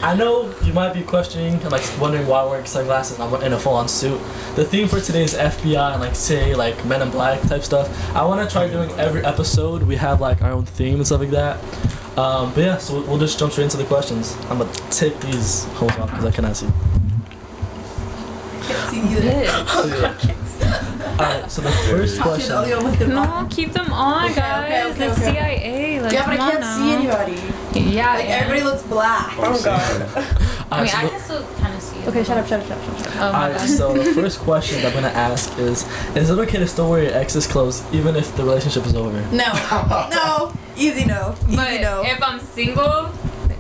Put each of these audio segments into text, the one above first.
I know you might be questioning and like wondering why I wear sunglasses and I'm in a full-on suit. The theme for today is FBI and like say like Men in Black type stuff. I want to try doing every episode. We have like our own theme and stuff like that. But yeah, so we'll just jump straight into the questions. I'm gonna take these holes off because I cannot see. Can't see either. Alright, so the first question. No, keep them on, guys. Okay. The CIA. Like, Yeah, but I come on can't now. see anybody. Yeah, Like yeah. everybody looks black. Oh god. I mean, so I the- can still kind of see it. Okay, shut up. Oh my Alright, god. so the first question that I'm gonna ask is it okay to still wear your ex's clothes even if the relationship is over? No. No. Easy no. Easy But no. if I'm single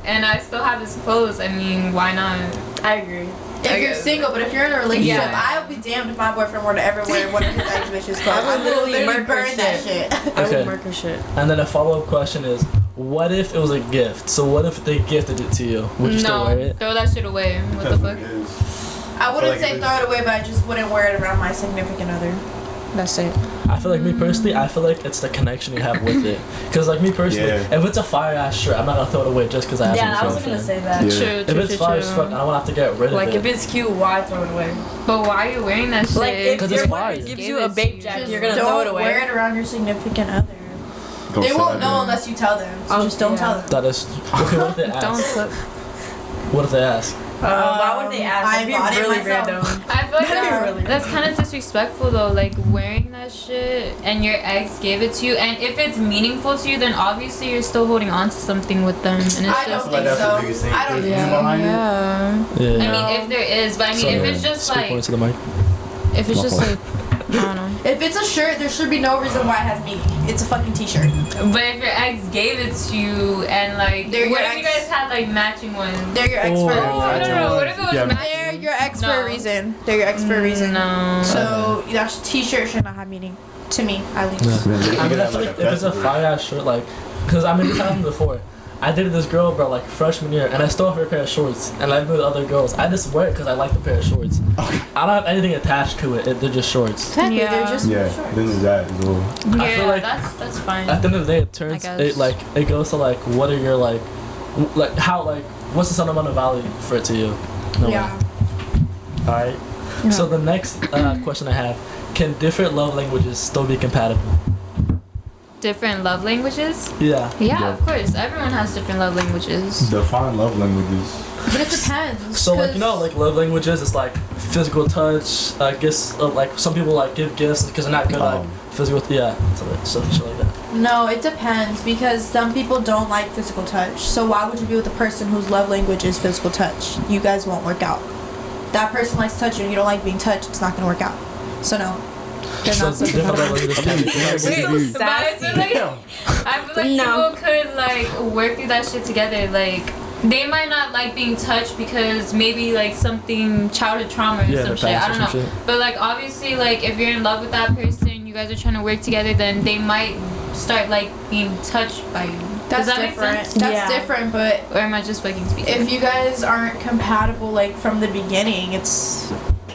and I still have his clothes, I mean, why not? I agree. If I you're guess. single, but if you're in a relationship, Yeah. I would be damned if my boyfriend were to ever wear one of his ex-bitches clothes. I would literally murder burn that shit. I Okay. would murder shit. And then a follow-up question is, what if it was a gift? So what if they gifted it to you? Would you still wear No, it? throw that shit away. What the fuck? I wouldn't Like say if throw it away, but I just wouldn't wear it around my significant other. That's it. I feel like me personally, I feel like it's the connection you have with it. Cause like me personally, Yeah. if it's a fire ass shirt, I'm not gonna throw it away just cause I have Yeah, I some was gonna friend. say that. Yeah. If True, true, it's true, fire as fuck, I true. don't want to have to get rid Like of if it. it's cute, why throw it away? But why are you wearing that shit? Like if 'Cause your it's boyfriend fire. gives you a babe jacket, you're gonna throw it Don't away. wear it around your significant other. Go They won't sad, know man. unless you tell them. So Oh, just don't yeah. tell them. That is okay. What if they Don't ask? flip. What if they ask? Why would they ask? I That'd be bought it really myself. random. I feel like That'd be that's kind of disrespectful though, like wearing that shit and your ex gave it to you, and if it's meaningful to you, then obviously you're still holding on to something with them, and it's I just don't Like think that's so. the biggest thing. I don't There's think meaning so. behind it. yeah. Yeah. I mean, if there is, but I mean, if it's just speak more like, into the mic. if it's just like, I don't know. If it's a shirt, there should be no reason why it has meaning. It's a fucking t-shirt. But if your ex gave it to you and like, They're your what if you ex. guys had like matching ones? They're your ex for a Oh, reason. no. What if it was Yeah. matching? They're your ex for No. a reason. They're your ex for a reason. No. So that t-shirt should not have meaning. To me, at least. Yeah. Man, you I could mean, I have feel like like a if it's a festival. fire ass shirt, like, cause I mean this happened before. I dated this girl, bro, like freshman year, and I stole her pair of shorts, and I with other girls. I just wear it because I like the pair of shorts. I don't have anything attached to it. They're just shorts. Exactly, Yeah. they're just Yeah, shorts. then there's that as well. Yeah, I feel like- that's fine. At the end of the day, it turns I it guess. like it goes to like what are your like how like what's the sentimental value for it to you? No Yeah. way. All right. So the next question I have: can different love languages still be compatible? Different love languages? Yeah. Yeah, Yeah. of course. Everyone has different love languages. Define love languages. But it depends. So like 'cause- like love languages, it's like physical touch, gifts. Like some people like give gifts because they're not good at like physical. Yeah, so shit like that. No, it depends because some people don't like physical touch. So why would you be with a person whose love language is physical touch? You guys won't work out. That person likes touching and you don't like being touched, it's not gonna work out. So no. They're So not so different love compatible. languages can be compatible. Wait, but I feel like No. people could like work through that shit together. Like they might not like being touched because maybe like something childhood trauma or Yeah, some the shit. I past don't or know. some shit. But like obviously like if you're in love with that person, you guys are trying to work together, then they might start like being touched by you. That's Does that different. make sense? That's Yeah. different, but Or am I just fucking speaking? if you guys aren't compatible like from the beginning,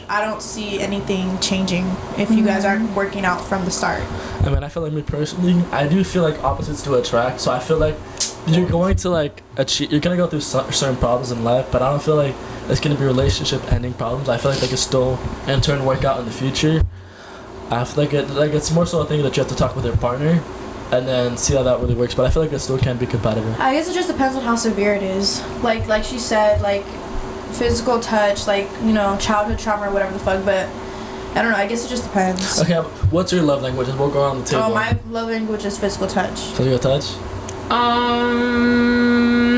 I don't see anything changing if you guys aren't working out from the start. I mean, I feel like me personally, I do feel like opposites do attract. So I feel like you're going to like achieve, you're gonna go through certain problems in life, but I don't feel like it's gonna be relationship ending problems. I feel like they can still in turn work out in the future. I feel like it's more so a thing that you have to talk with your partner, and then see how that really works. But I feel like it still can be compatible. I guess it just depends on how severe it is. Like she said, like physical touch, like, you know, childhood trauma or whatever the fuck, but I don't know, I guess it just depends. Okay, what's your love language? We'll go around the table. Oh, my love language is physical touch. Physical touch.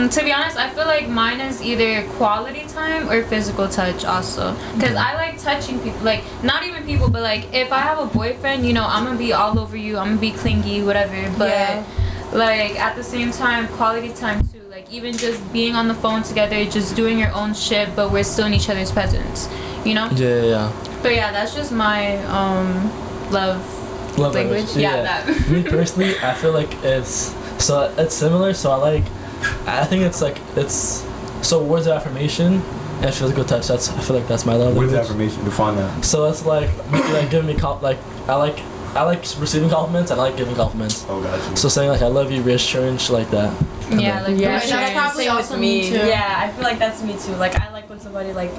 To be honest, I feel like mine is either quality time or physical touch also. Because I like touching people, like, not even people, but like, if I have a boyfriend, you know, I'm gonna be all over you, I'm gonna be clingy, whatever. But, Yeah. like, at the same time, quality time too. Like, even just being on the phone together, just doing your own shit, but we're still in each other's presence, you know? Yeah. But yeah, that's just my, love language. Yeah, that. Me personally, I feel like it's similar. So I think it's so words of affirmation and physical touch. I feel like that's my love What is language. affirmation? Define that. So it's like giving me I like I like receiving compliments and I like giving compliments. Oh, gotcha. So saying like I love you, reassuring, shit like that. Yeah, like Yeah, Right, that's probably same also with me too. Yeah, I feel like that's me too. Like I like when somebody like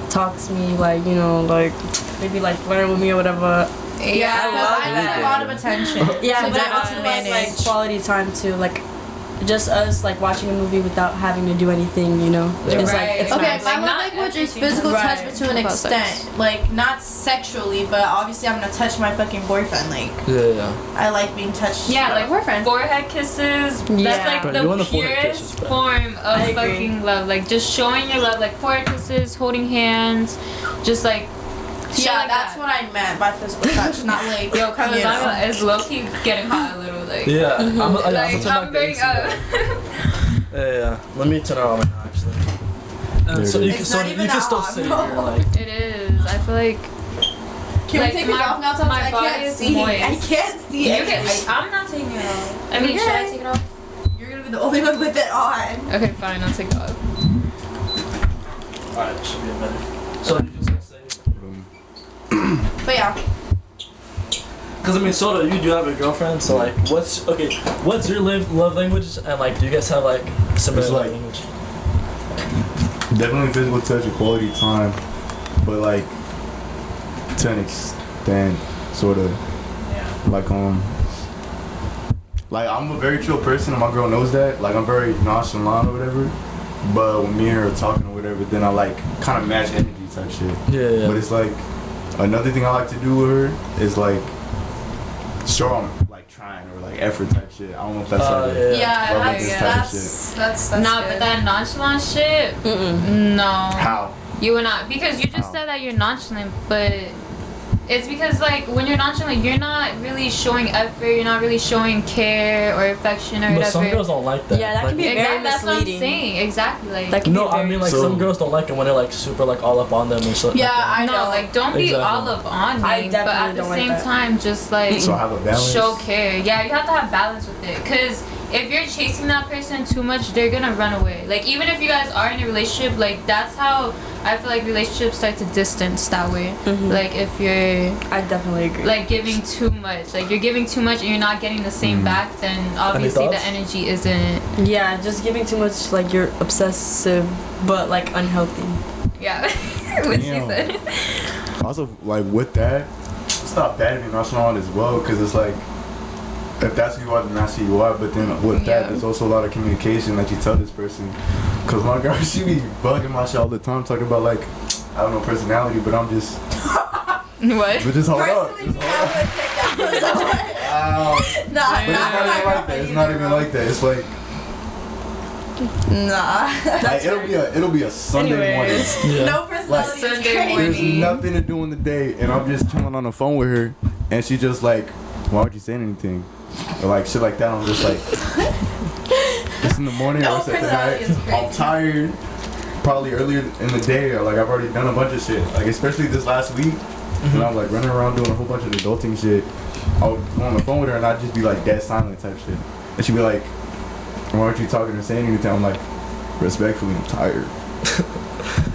talks to me, like like maybe like flirt with me or whatever. Yeah, I because love I need a lot of attention. Yeah, so but I that also to like manage. quality time too. Like just us like watching a movie without having to do anything. Yeah. It's Right. like it's Okay, nice. my Like, love not language is everything. physical Right. touch, but to an About extent. sex. Like, not sexually, but obviously I'm gonna touch my fucking boyfriend. Like, Yeah. I like being touched. Yeah, by like my boyfriend. forehead kisses. Yeah. That's like Bro, you want the the forehead purest kisses, bro. form I of agree. fucking love. Like just showing your love, like forehead kisses, holding hands, just like. shit Yeah, like that's that. what I meant by physical touch, not like, Yo, cause you know. it's low key getting hot a little. Like, Yeah. I'm like turn back I'm the very AC down. Yeah. Let me turn it on right now, actually. So you can, It's so not you even can that still hot, sit no. here like. It is. I feel like Can like, we take my- this off now? Thomas? my I body can't is see. moist. I can't see you it. can. I'm not taking it off. I mean, should I Okay. take it off? You're gonna be the only one with it on. Okay, fine. I'll take it off. Alright, should be a minute. So you can still say. But yeah. Cause I mean, Soda, you do have a girlfriend, so like, what's your love language, and like, do you guys have like similar It's love like- language? Definitely physical touch and quality time, but like to an extent, sort of. Like like I'm a very chill person, and my girl knows that. Like I'm very nonchalant or whatever. But when me and her are talking or whatever, then I like kind of match energy type shit. Yeah. But it's like another thing I like to do with her is like show I'm like trying or like effort type shit. I don't know if that's like Yeah. Yeah, Love that's, this type of that's Nah, good. but that nonchalant shit. No. how. You would not, because you just How? said that you're nonchalant, but it's because like when you're nonchalant, you're not really showing effort, you're not really showing care or affection or But whatever. some girls don't like that. Yeah, that like, can be very Exactly, that's what I'm misleading. saying. Exactly, like. That can No, be very I mean like So- some girls don't like it when they're like super like all up on them and shit. Yeah, like that. I no, know. like don't be Exactly. all up on me, I but definitely at the don't like same that. time, just like So I have a balance. show care. Yeah, you have to have balance with it, cause if you're chasing that person too much, they're gonna run away. Like even if you guys are in a relationship, like that's how I feel like relationships start to distance that way. Like if you're I definitely agree. like giving too much, like you're giving too much and you're not getting the same back, then obviously the thoughts? energy isn't. yeah, just giving too much, like you're obsessive, but like unhealthy. Yeah, what she Damn. said. Also, like with that, it's not bad to be nonchalant as well, because it's like if that's who you are, then that's who you are. But then with Yeah. that, there's also a lot of communication that you tell this person. Cause my girl, she be bugging my shit all the time, talking about like I don't know personality, but I'm just, What? but just hold up, Personally, just me, hold up. I would take that person away. Wow. Nah, But it's not not my even like that. girlfriend It's not either, even bro. like that. It's like Nah. like it'll be a Sunday morning. Anyways. Yeah. No personality is Sunday crazy. There's morning. nothing to do in the day, and I'm just chilling on the phone with her, and she just like, why aren't you saying anything? Or like shit like that. I'm just like, it's in the morning No or it's at the personality is night. crazy. I'm tired. Probably earlier in the day, or like I've already done a bunch of shit. Like especially this last week, when I was like running around doing a whole bunch of adulting shit. I would go on the phone with her and I'd just be like dead silent type shit, and she'd be like, why aren't you talking or saying anything? I'm like, respectfully, I'm tired.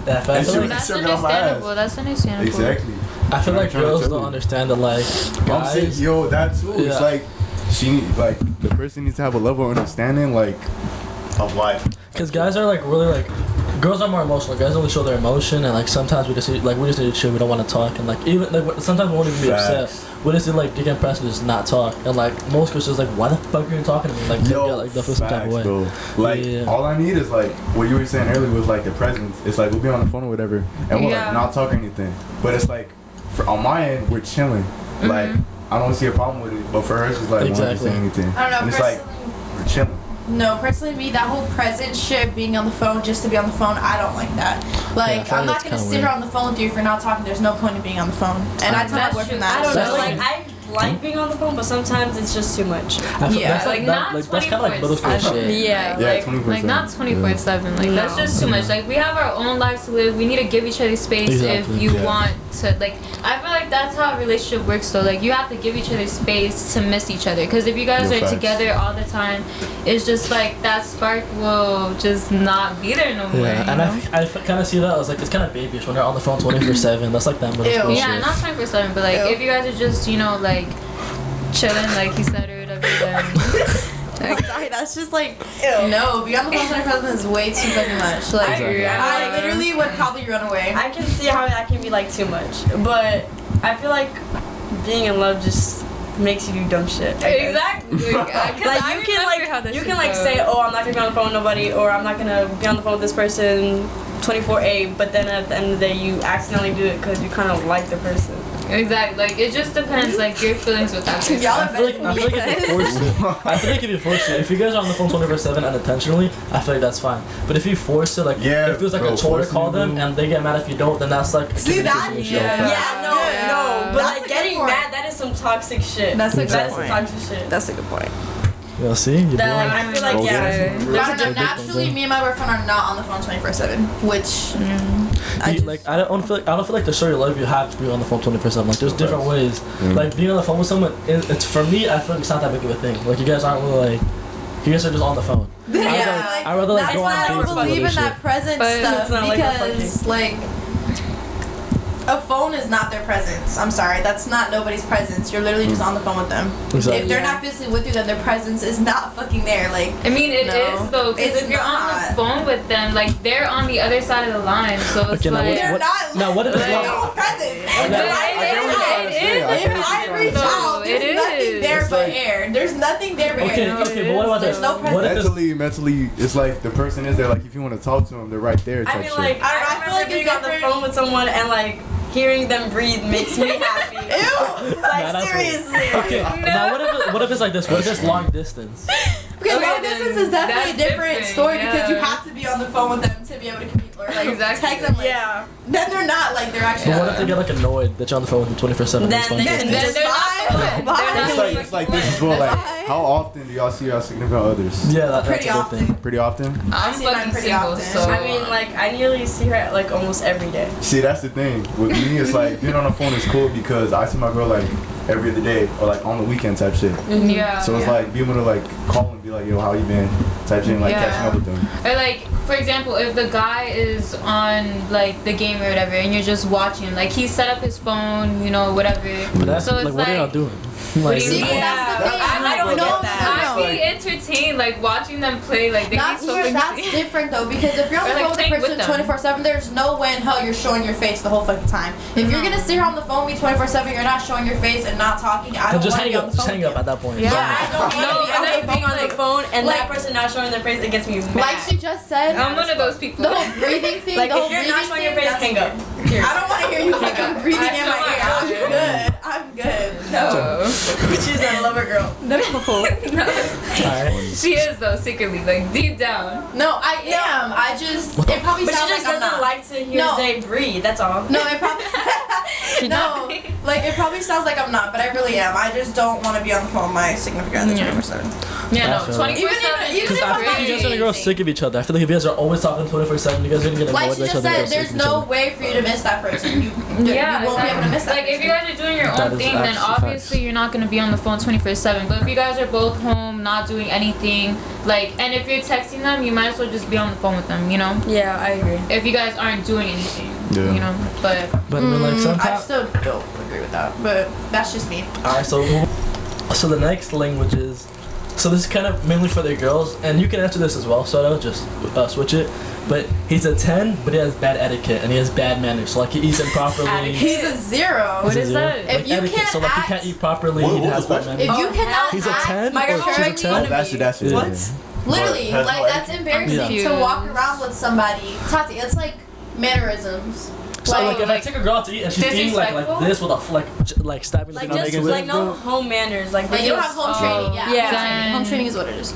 Yeah, but I And feel she like, That's Sit me on my ass. understandable. That's understandable. Exactly. I feel I'm like trying to girls tell don't you. understand that like I'm saying, guys. yo, that too. It's Yeah. like she like the person needs to have a level of understanding like of life. Cause guys are like really like, girls are more emotional. Guys only show their emotion, and like sometimes we just need to chill. We don't want to talk, and like even like sometimes we won't even be Facts. upset. We just need like dig and press and just not talk. And like most girls just like, why the fuck are you talking to me? Like Yo, yeah, like they'll feel some type of way. bro. Like Yeah. all I need is like what you were saying earlier was like the presence. It's like we'll be on the phone or whatever, and we'll Yeah. like not talk or anything. But it's like on my end we're chilling. Like I don't see a problem with it, but for her she's like, why don't you Exactly. say anything? I don't know, And it's like personally- we're chilling. No, personally, me, that whole present shit, being on the phone just to be on the phone, I don't like that. Like, I feel I'm like not that's gonna kinda sit here weird. on the phone with you if you're not talking. There's no point in being on the phone. And I tell my That's boyfriend true. that. I don't so, know, like, like, I like being on the phone, but sometimes it's just too much. I feel Yeah, that's like, not that's kind of like middle school 24/7. shit. Yeah, Yeah, like 24/7. Like not 24/7. Like that's No. just too much. Like we have our own lives to live. We need to give each other space Exactly. if you Yeah. want to. Like I feel like that's how a relationship works. Though, like you have to give each other space to miss each other. Because if you guys Yeah, are facts. together all the time, it's just like that spark will just not be there no more. Yeah, and I kind of see that as like it's kind of babyish when they're on the phone 24/7. That's like that middle Ew. school Yeah, shit. not 24/7, but like Ew. if you guys are just like chilling, like he said or whatever, then I'm sorry, that's just like no. Being on the phone 24/7 is way too fucking much. Like I agree. I literally would probably run away. I can see how that can be like too much, but I feel like being in love just makes you do dumb shit. I guess. exactly. Like you can like say, oh, I'm not gonna be on the phone with nobody, or I'm not gonna be on the phone with this person 24/8, but then at the end of the day you accidentally do it because you kind of like the person. Exactly. Like it just depends, like your feelings with that person. Y'all I feel like if you force it, I feel like if you force it, if you guys are on the phone 24/7 unintentionally, I feel like that's fine. But if you force it, like Yeah, if it feels like bro, a chore to forcing call you. them and they get mad if you don't, then that's like See, that- communication issue. yeah. Yeah, no, Yeah. no, but That's a like good getting point. mad, that is some toxic shit. That's a good That is point. some toxic shit. That's a good point. Yeah, see, you That boy. I feel like Okay. yeah. I There's a don't know, difference. naturally, me and my boyfriend are not on the phone 24/7, which I You- just, like I don't feel like to show your love you have to be on the phone 20%. Like there's different ways. Like being on the phone with someone, it's for me. I feel like it's not that big of a thing. Like you guys aren't really like, you guys are just on the phone. yeah, I'd rather like that's go why on I dates don't and do believe other in that shit. present But stuff it's not like we're because like a phone is not their presence. I'm sorry, that's not nobody's presence. You're literally just on the phone with them. Exactly. If they're not physically with you, then their presence is not fucking there. Like I mean, it is No, though, because it's if you're on not. the phone with them, like they're on the other side of the line, so it's Okay, now like. what- they're not. now what if it's they're not- no presence. I If get I what reach you're out- trying to say. I get if what I you're reach trying to out, say. there's It nothing is. there It's but like- air. There's nothing there but Okay, air. okay, but what about There's this? no What if presence. this? Mentally, it's like the person is there. Like if you want to talk to them, they're right there. I Type mean, shit. like I I feel remember like it's being on the different. phone with someone and like hearing them breathe makes me happy. Ew. Nah, Like that's seriously. Okay, now what if it's like this? What if it's long distance? Okay, Okay, long then distance is definitely a that's different different, story because you yeah. have to be on the phone with them to be able to communicate or like Exactly. text them. Like, Yeah. Then they're not like they're actually. But what if they get like annoyed that you're on the phone with them 24/7? Then It's long they distance? can Then just they're not Bye. the one. Bye. They're It's not like, the it's like one. this as well. Like, Bye. how often do y'all see your significant others? Yeah, that's Pretty a good often. thing. Pretty often. I'm see mine fucking pretty single, often. so I mean, like I nearly see her like almost every day. See, that's the thing. With me, it's like being on the phone is cool because I see my girl like every other day or like on the weekend type shit. yeah. So it's like being able to like call and be like, yo, how you been? Type shit, and, like Yeah. catching up with them. Or like, for example, if the guy is on like the game or whatever, and you're just watching, like he set up his phone, you know, whatever. But that's So it's like, what are y'all like- doing? What Like, do you See, mean? that's the thing. I don't No, get that. no, no. I'd be entertained, like watching them play, like they That's be so that's different though because if you're on Or, the like, phone with playing a with person them. 24/7, there's no way in hell you're showing your face the whole fucking time. If you're gonna sit here on the phone with me 24/7, you're not showing your face and not talking. I then don't just want to hang be on up. the Just phone. hang with up you. at that point. Yeah, I I don't No, want to and be that's on being on the like- phone and like- that person not showing their face. It gets me mad. Like she just said, I'm one of those people. the whole breathing thing. Like the whole if you're not breathing showing your thing, face, that's hang up. weird. I don't want to hear you fucking breathing in my ear. I'm Yeah. good. I'm good. No. She's a lover girl. No. Alright. She is though, secretly, like deep down. No, I am. I just. It probably But she sounds just like I'm doesn't not. like to hear No. Zay breathe. That's all. No, it probably. no, like it probably sounds like I'm not, but I really am. I just don't want to be on the phone with my significant other 24/7. Yeah, I no, feel like- 24/7. Even Because if I I'm feel not like you guys are gonna grow sick of each other. I feel like if you guys are always talking 24/7, you guys are gonna get Like annoyed she with each just other. said, there's no way for you to miss that person. You Yeah, you won't be able to miss that. like if you guys are doing your That own is thing, then actually obviously facts. you're not gonna be on the phone 24/7. But if you guys are both home, not doing anything, like, and if you're texting them, you might as well just be on the phone with them, you know. Yeah, I agree. If you guys aren't doing anything, Yeah. you know. But But I mean, like I sometimes. still don't agree with that, but that's just me. Alright, so the next language is. So this is kind of mainly for the girls, and you can answer this as well. So I'll just switch it. But he's a 10, but he has bad etiquette and he has bad manners. So like he eats improperly. He's a 0. What He's a is zero. that? If Like you etiquette, can't so like he act- can't eat properly. What He was has the bad question? If manners. you cannot He's a act 10 My or girl she's a already 10? wanted That's it. That's it. What? Yeah. Literally, Has like no that's embarrassing Yeah. to walk around with somebody. Tati, it's like mannerisms. So like if I like, take a girl out to eat and she's eating like disrespectful? this with a like stabbing Like the just niggas like with, no bro. home manners. Like Like they you don't just- have home training. Yeah. Yeah. Home training. Home training is what it is.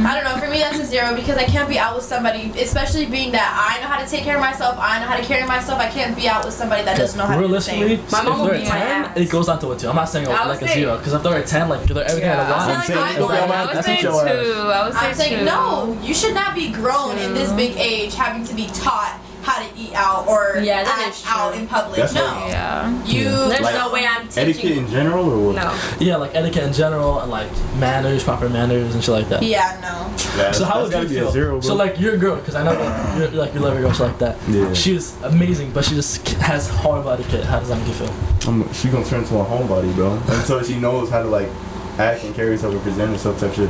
I don't know. For me, that's a 0 because I can't be out with somebody, especially being that I know how to take care of myself. I know how to carry myself. I can't be out with somebody that doesn't know how to do the Realistically, same. My mom if will they're beat a my 10, ass. it goes down to a 2. I'm not saying I like would a say- 0 because if they're a 10, like they're everything Yeah. at a I'm lot. saying, saying, like, I would say 2. I would say I'm saying 2. no. You should not be grown in this big age having to be taught how to eat out or Yeah, that act is true. out in public. That's no. like- Yeah. You. There's Like, no way I'm Etiquette teaching. in general, or what? No. Yeah, like etiquette in general and like manners, proper manners and shit like that. Yeah, no. Yeah, So how that's would gotta you be feel? a 0, bro. So like you're a girl, because I know that you're like you love your girl, shit like that. Yeah. She's amazing, but she just has horrible etiquette. How does that make you feel? She gonna turn into a homebody, bro. Until she knows how to like act and carry herself and present herself type shit.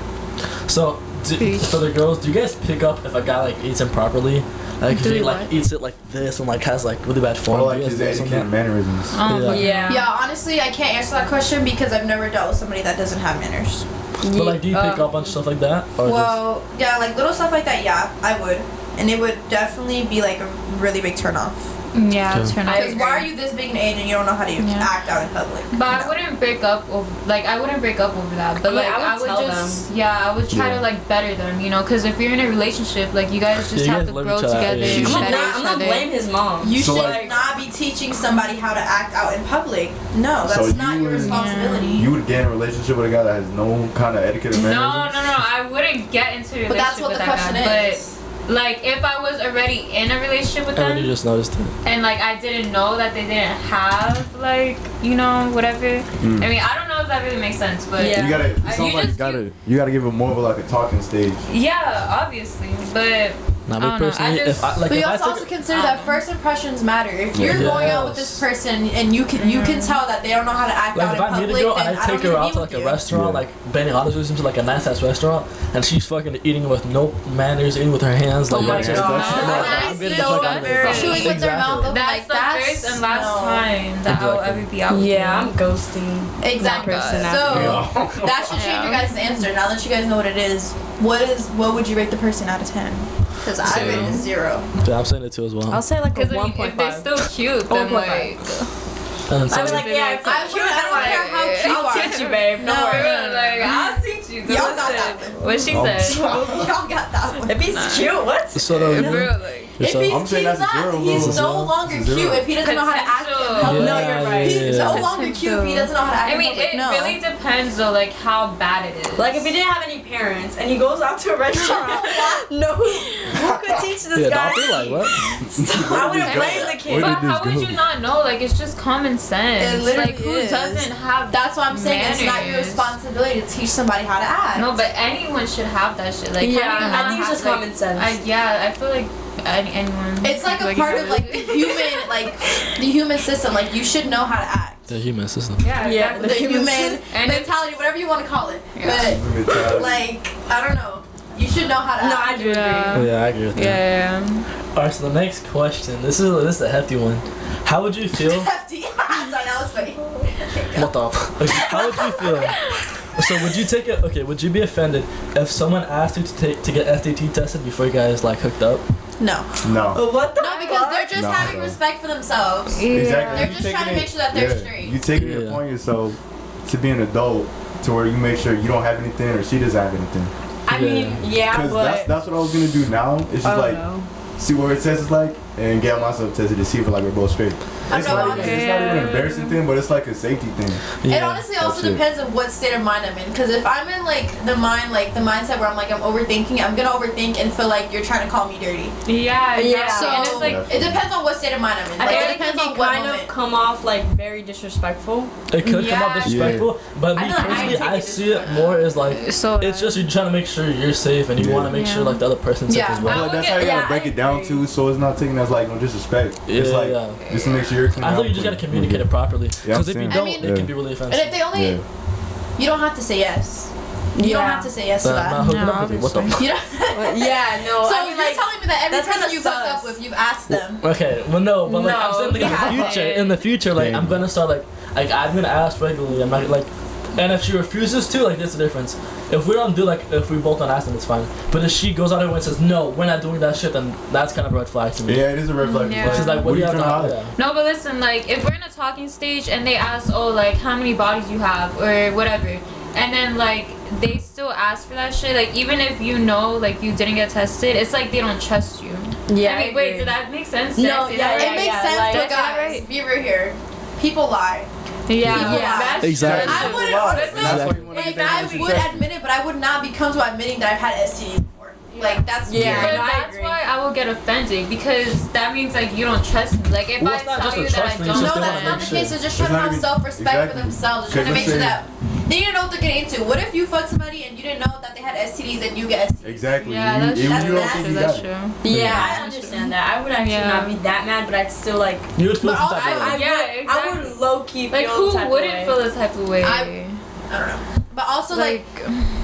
So for the girls, do you guys pick up if a guy like eats improperly? Like if Do he what? like eats it like this and like has like really bad form. Or Do like you guys his notice etiquette and mannerisms. Yeah. Yeah. Yeah, honestly, I can't answer that question because I've never dealt with somebody that doesn't have manners. But like, do you pick up on stuff like that? Or Well, yeah, like little stuff like that, yeah, I would. And it would definitely be like a really big turn off. Yeah, Okay. turn I out. Because why are you this big in age and you don't know how to Yeah. act out in public? But I No. wouldn't break up over I wouldn't break up over that. But Yeah, like I would tell just I would try Yeah. to like better them, you know, because if you're in a relationship, like you guys just Yeah, you have guys to love grow each other. together. Yeah, and yeah, I'm yeah. better not, each I'm not other. blame his mom. You So, should like- not be teaching somebody how to act out in public. No, So that's not you your would- responsibility. You would get in a relationship with a guy that has no kind of etiquette and No, mannerisms? I wouldn't get into a relationship But that's what with the that question guy. is. But like if I was already in a relationship with and then them you just noticed it. and like I didn't know that they didn't have like, you know, whatever. I mean, I don't know if that really makes sense, but Yeah. You gotta. It I- sounds you like just- you gotta give it more of like a talking stage. yeah, obviously. But Now I me don't know, personally, I just- if I like But you if I also took consider that first impressions matter. If you're Yeah. going out with this person and you can tell that they don't know how to act like out if in I public, meet a girl then and I I take don't her need out to to be like with a you. restaurant, Yeah. like Benny Hollis or something, like a nice ass restaurant, and she's fucking eating with no manners, eating with her hands, like Oh my that's just- God. I'm No, like, that's I'm getting so the fuck out of here. embarrassing. Chewing with their mouth open, that's like the that's first and last no. time that I'll Exactly. ever be out with Yeah, you. I'm ghosting Exactly. that person So after. that should change your Yeah. guys' answer. Now that you guys know what it is, what would you rate the person out of 10? Because I Two. rate it 0. Yeah, I'm saying it too as well. I'll say like a Because if 1.5. they're still cute, then 1.5. like And then I'd be so- like, yeah, if I you're cute, wouldn't- I then don't care like, how cute you I'll are. teach you, babe. No. Don't for worry. real, like I'll teach you. Y'all got Listen, that one. what she Oh. said. Y'all got that one. If he's cute, what? so For then, real, like. If yourself? he's, I'm saying he's that's a not, 0, he's bro. no longer It's a 0. cute if he doesn't know how to act in Potential. public. No, you're right. He's Yeah. no longer cute if he doesn't know how to act I in mean, public. it No. really depends though, like how bad it is. Like if he didn't have any parents and he goes out to a restaurant, no, who could teach this yeah, guy? don't be like what? I wouldn't blame the But kid. Where how did this would go? you not know? Like it's just common sense. It literally like who is. doesn't have That's why I'm saying it's not your manners? responsibility to teach somebody how to act. No, but anyone should have that shit. Like, how do you Yeah, I not think it's have, just like, common sense. I feel like anyone. It's like a part of like the human, like the human system. Like you should know how to act. The human system. yeah, Yeah, exactly. The human human system. And it- mentality, whatever you want to call it. Yeah. But like, I don't know. You should know how to No, act. I do Yeah. Oh, yeah, I agree with that. Yeah. Alright, so the next question. This is a hefty one. How would you feel? Hefty. Sorry, that was funny. What the? Okay, how would you feel? So would you take it? Okay, would you be offended if someone asked you to get SAT tested before you guys like hooked up? No. No. What the? No, because they're just No, having no. respect for themselves. Exactly. They're You just taking trying to it- make sure that they're yeah, straight. You taking it Yeah. upon yourself to be an adult to where you make sure you don't have anything or she doesn't have anything. I mean, yeah, Because but that's what I was gonna do now. It's just I like don't know. see what her test is like and get myself tested to see if like we're both straight. I It's know, not even an embarrassing thing, but it's like a safety thing. It honestly also That's it. depends on what state of mind I'm in. Because if I'm in like the mindset where I'm like I'm overthinking, I'm gonna overthink and feel like you're trying to call me dirty. Yeah. Yeah. So and it's like it depends on what state of mind I'm in. I Like think it depends can on be what kind moment. of come off like very disrespectful. It could come Yeah. out disrespectful, but me I feel like I personally, take I it see it more as like so. it's just you're trying to make sure you're safe and you Yeah. want to make sure Yeah. like the other person's safe Yeah. as I well. feel like that's how you yeah, gotta break I it down agree. too, so it's not taken as like no disrespect. It's Yeah, like yeah. just to make sure you're clean. I think you just gotta communicate it properly. Yeah, I'm Because if you saying. don't, I mean- it can be really And offensive. if they only, Yeah. you don't have to say yes. You don't Yeah. have to say yes to But I'm not that. hooking No, up with you. What the? obviously. You don't. But yeah, no. So I mean, you're like, telling me that every that's person kinda you've hooked sus. up with, you've asked them. Okay, well no, but like I'm No, saying like, you in the haven't. future, like Yeah. I'm gonna start like I'm gonna ask regularly. I'm not like, and if she refuses to, like that's the difference. If we don't do like if we both don't ask them, it's fine. But if she goes out and says no, we're not doing that shit, then that's kind of a red flag to me. Yeah, it is a red flag. Yeah. She's like, what do you have to hide? hide? No, but listen, like if we're in a talking stage and they ask, oh, like how many bodies you have or whatever, and then like they still ask for that shit. Like even if you know like you didn't get tested, it's like they don't trust you. Yeah. I mean, wait, did that make sense? Did No, I say yeah, that It right? makes sense, like- but guys, be real here. People lie. Yeah. That's Exactly. I wouldn't That's honestly. why you wanna Like, get I that would shit. admit it, but I would not be comfortable admitting that I've had STDs before. Like that's Yeah. But weird. No, I that's agree. why I will get offended because that means like you don't trust me. Like if Well, I it's not tell just a you that I trust thing, don't, it's No, just they that's wanna not make the case. sure. They're just trying to It's not have even- self-respect for exactly. themselves. They're trying to Because make sure let's that they didn't know what they're getting into. What if you fuck somebody and you didn't know that they had STDs and you get STDs? Exactly. yeah, you, that's you, true. you don't That's think you That's got it. true. Yeah, I understand that. I would actually Yeah. not be that mad, but I'd still like. You would feel But some also, type of way. I Yeah, would. I would low key Like feel who the type of wouldn't way. feel this type of way? I don't know. But also, like,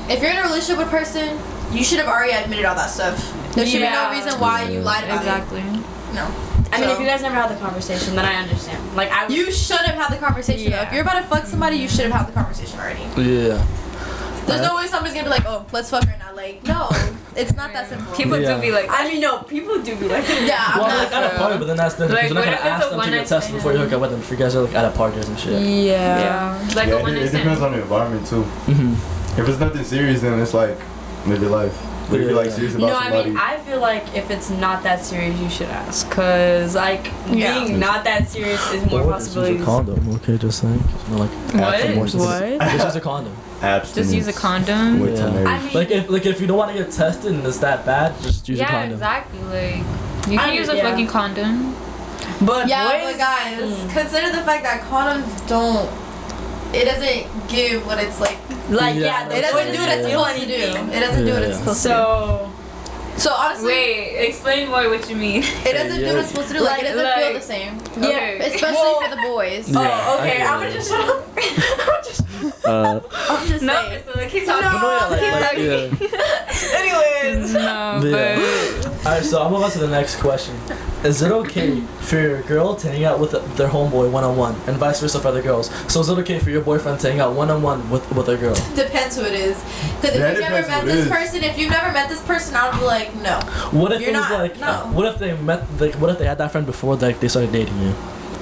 if you're in a relationship with a person, you should have already admitted all that stuff. There should be Yeah. no reason why you lied about exactly. it. No. I mean, So- if you guys never had the conversation, then I understand. Like I. You should have had the conversation. though. Yeah. If you're about to fuck somebody, you should have had the conversation already. Yeah. There's no way somebody's gonna be like, oh, let's fuck right now. Like, no, it's not that simple. People Yeah. do be like, I mean, no, people do be like. Yeah, I'm Well, not. like at a party, but then that's different. Like, Because you're not what gonna if it's ask a them to one-night get tested stand? before you hook up with them. If you guys are like at a party or some shit. yeah, like Yeah, a one it night depends stand. on the environment too. Mm-hmm. If it's nothing serious, then it's like live your life. But if you're like Yeah. serious about No, I somebody, mean, I feel like if it's not that serious, you should ask. Cause like Yeah. being not that serious is more Or just use a possibilities. condom. Okay, just saying. You know, like What? What? Just use a condom. Just use a condom. With Yeah. marriage. I mean, Like if you don't want to get tested and it's that bad, just use a Yeah, condom. exactly. Like you I can mean, use a yeah. fucking condom. but Yeah, boys, but guys, consider the fact that condoms don't. It doesn't give what it's like. like Yeah, yeah, It they doesn't do what it's Yeah. supposed to do. It doesn't do what it's Yeah. supposed to So do. So honestly, Wait, explain more what you mean. it doesn't do what it's supposed to do. Like, it doesn't feel like- the same. Okay. Especially Well- for the boys. Yeah, oh, I okay. get I'm it. gonna just shut up. I'm just No, saying. Priscilla, keep talking. No, yeah, like, yeah. Anyways, No, Yeah. but Alright, so I'm on to the next question. Is it okay for your girl to hang out with their homeboy one-on-one and vice versa for other girls? So is it okay for your boyfriend to hang out one-on-one with a girl? Depends who it is. Because if Yeah, it you've never depends met who it this is. person, if you've never met this person, I would be like, no. What if You're it was not- like, no. what if they met, like, what if they had that friend before like they started dating you?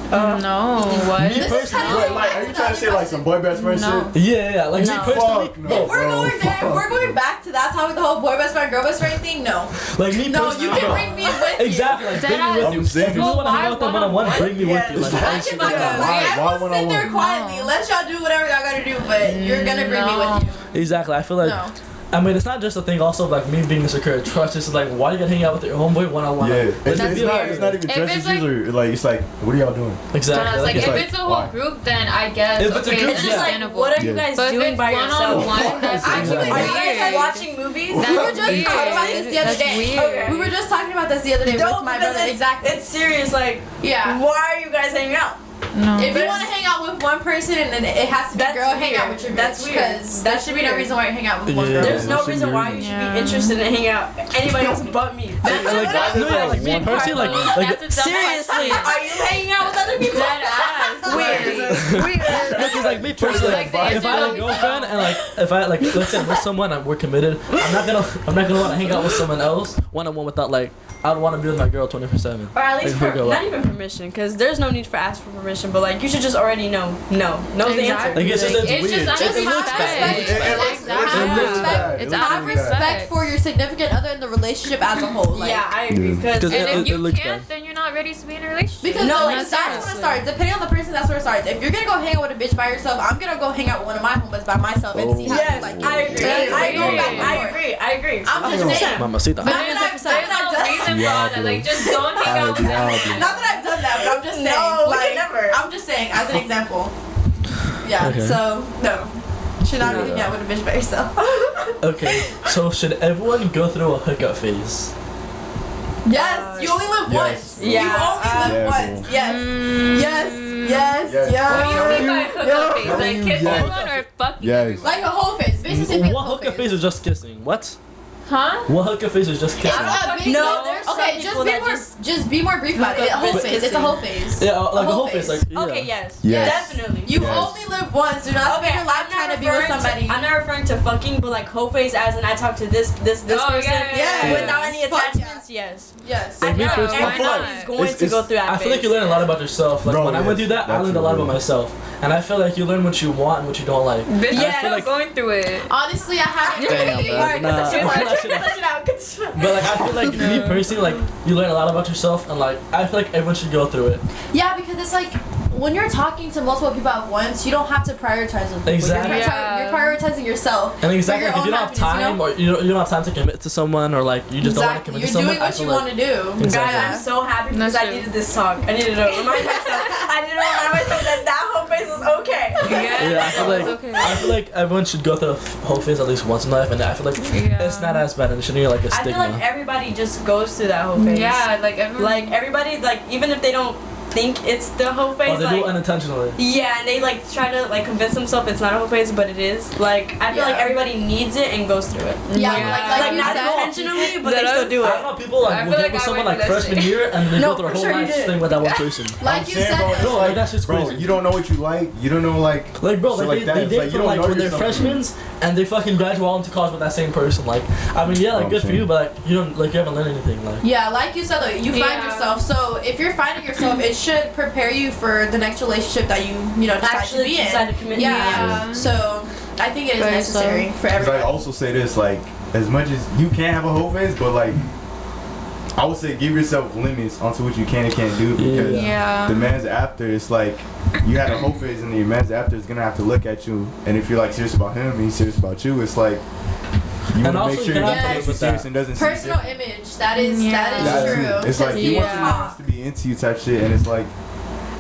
no, what? Me This is personally, kind of Wait, like, are you trying to say like some boy best friend No. shit? yeah, like me No. personally, Fuck no. no. We're bro, going there. fuck. We're going back to that topic, the whole boy best friend, girl best friend thing. No, Like me no, personally, you can no. bring me with you. Exactly, like, bring me with I'm you. saying. If you Well, want to hang why out with them one-on-one, bring me with you. Like, I that can shit not is gonna wild. lie. I Why will sit there one-on-one? quietly. Let y'all do whatever y'all gotta do, but you're gonna bring me with you. Exactly, I feel like. No. I mean, it's not just a thing. Also, like me being insecure, trust. It's like, why you gotta hang out with your homeboy one-on-one? Yeah, it's Like, not even If trust it's issues or like it's like what are y'all doing? Exactly. So it's like, it's if like, it's a whole why? group, then I guess If it's a okay, group, it's yeah. understandable. what are you Yeah. guys But if doing it's by yourself? one-on-one, that's Actually, weird. you Are you guys weird. watching movies? We were just weird. talking about this the other That's day. weird. Okay. We were just talking about this the other day No, with my because brother. Exactly. It's serious. Like, Yeah. why are you guys hanging out? No. If you want to hang out with one person and then it has to be That's girl, hang out weird. with your That's bitch. weird. Because there That's should be no weird. reason why you hang out with one Yeah. girl. There's no That's reason why you should Yeah. be interested in hanging out with anybody else but me. like, no, yeah, like me personally, like, That's a dumb Seriously, question. are you hanging out with other people? Dead ass. Weird. because like me personally, Like, the if I had a answer girlfriend and like if I like let's say I'm with someone and we're committed, I'm not gonna want to hang out with someone else one-on-one without like I would want to be with my girl 24/7. Or at least Like, for, go not out. even permission, because there's no need for ask for permission. But like, you should just already know. No, knows the answer. Like it's just it's It's weird. just Just It have looks bad. respect. It looks Have bad. respect. It's It looks out Have of really bad. respect for your significant other in the relationship as a whole. Like, Yeah, I agree. Yeah. Because Because And it if you looks can't, bad. then you're not ready to be in a relationship. Because No, like, like, that's when it starts. Depending on the person, that's where it starts. If you're gonna go hang out with a bitch by yourself, I'm gonna go hang out with one of my homeboys by myself and see how yes, you like it. I agree. That's I go agree. back and I forth. agree. I agree. I'm just saying. Mamacita. But Not there's, that I've done there's no that. reason for all that. Like, just don't hang out with them. Not that I've done that, but I'm just saying. No, we like, can never. I'm just saying as an example. Yeah. Okay. So no, should not be Yeah. hanging out with a bitch by yourself. Okay, so should everyone go through a hookup phase? Yes, you only live Yes. once. Yeah, You only live yeah, once. bro. Yes. Yes. Yes. Yes. Yes. What do you mean by hookup phase? Like, kiss Yes. everyone or fucking Yes. everyone? Like a whole face. Basically, What hookup phase is just kissing? What? Huh? What hookup phase is just kissing? Basically, No. there's Okay, Okay, just be more brief about it. A whole phase. It's a whole phase. Yeah, like a whole phase. Like, yeah. Okay, yes. Yes. Definitely. You Yes. only live once. Do not spend your life trying to be with somebody. I'm not referring to fucking, but like whole phase as in I talk to this person yeah. without any Fuck attachments. Yes. Yes. I me feel like personally, everybody's going it's- to go through that I feel like you phase. learn a lot about yourself. Like Bro, when I went yes, through that, I learned a lot about myself, and I feel like you learn what you want and what you don't like. Bitch, And I yeah, feel like, going through it. Honestly, I haven't. Damn, really- bro. Alright, cut that shit Nah. out. Cut that shit out. Cut that shit out. but like I feel like me personally, like you learn a lot about yourself, and like I feel like everyone should go through it. Yeah, because it's like when you're talking to multiple people at once, you don't have to prioritize them. Exactly. You're prioritizing yourself. And exactly, your like, if you own don't have happiness, time, or you don't have time to commit to someone, or like you just don't want to commit You're to someone, doing I what feel you like, want to do. Exactly. Guys, I'm so happy because That's I true. needed this talk. I needed to remind myself. I needed to remind myself that whole phase was okay. Yeah, I feel like okay. I feel like everyone should go through the whole phase at least once in life, and I feel like Yeah. it's not as bad, and it shouldn't be like a I feel stigma. like everybody just goes through that whole phase. Yeah, like everyone. Like everybody, like even if they don't think it's the whole phase, Or they do it like unintentionally. yeah, and they like try to like convince themselves it's not a whole phase, but it is. Like I feel like Yeah. everybody needs it and goes through it. Yeah, Yeah. like Like you not said. intentionally, but they That still do I it. don't know, people like I will feel get like with I someone went like through that freshman shit. year, and they No, go through a for whole sure you life did. thing with that one person. Like I'm you saying, said, bro, No, like that's just bro, crazy. you don't know what you like. You don't know like. Like bro, shit like that. they It's date like, you from don't like know when they're yourself. freshmen and they fucking graduate all into college with that same person. Like, I mean, yeah, like Oh, good for shit. you, but like you don't like you haven't learned anything. Like, Yeah, like you said, though, you find Yeah. yourself. So if you're finding yourself, it should prepare you for the next relationship that you decide Actually to be in. decide to commit. Yeah. So I think it is Very necessary for Cause I everyone. also say this, like, as much as you can have a whole phase, but like, I would say give yourself limits onto what you can and can't do because Yeah. the man's after, it's like you had a whole phase and your man's after is gonna have to look at you, and if you're like serious about him and he's serious about you, it's like you And want to also make sure you he can have takes to you with serious that. and doesn't Personal see image. That is Yeah. that is too. true. It's like he wants Yeah. the man to be into you type shit, and it's like